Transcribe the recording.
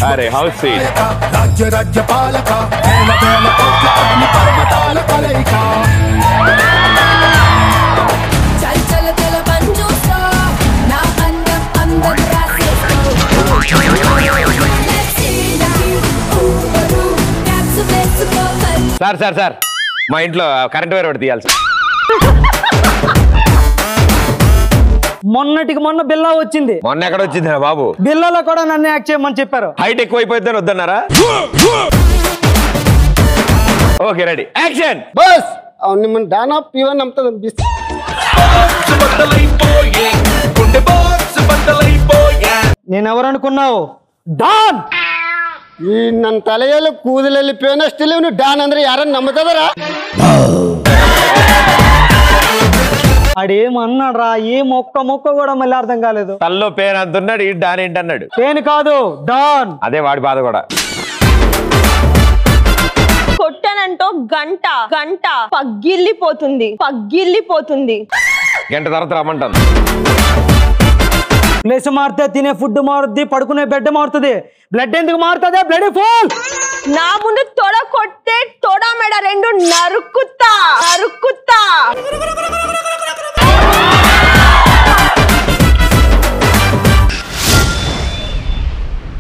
అరే house seat రాజ్య రాజ్య పాలక వేల వేల కోట్ల అగ్ని పర్వతాల కలయిక చల్ తెల పంజూసో నా అందం అందం రాసేస్తో సార్ మా ఇంట్లో కరెంట్ వైర్ ఒకటి తీయాలి. మొన్నటికి మొన్న బిల్లా వచ్చింది. మొన్న ఎక్కడ వచ్చింది బాబు? బిల్లాలో కూడా నన్ను యాక్ట్ చేయమని చెప్పారు. హైట్ ఎక్కువ అయిపోయిందని వద్దన్నారా? Okay ready action. బస్ అవును మన డానా పీవన్ నమ్ముతుంది నేను ఎవరు అనుకున్నావు? డాన్. ఈ ನನ್ನ ತಲೆಯಲ್ಲಿ ಕೂದಲಲ್ಲಿ ಪೇನಷ್ಟಿಲ್ಲ ಇವನು డాన్ ಅಂದ್ರೆ ಯಾರನ್ನ నమ్ముతారా? ఆడేమన్నాడు రా? ఏ మొక్క కూడా మళ్ళీ అర్థం కాలేదు. తల్లో పేరు అంటున్నాడు, ఈ డాన్ ఏంటన్నాడు? పేను కాదు డాన్. అదే వాడి బాధ కూడా. కొట్టనంటో గంట గంట పగిలిపోతుంది. గంట తర్వాత రమ్మంటాను. ప్లేస్ మారితే తినే ఫుడ్ మారుద్ది, పడుకునే బెడ్ మారుతుంది. బ్లడ్ ఎందుకు మారుతుంది? Blood full. నా ముందు తొడ కొట్టే తొడ మెడ రెండు నరుకుతా.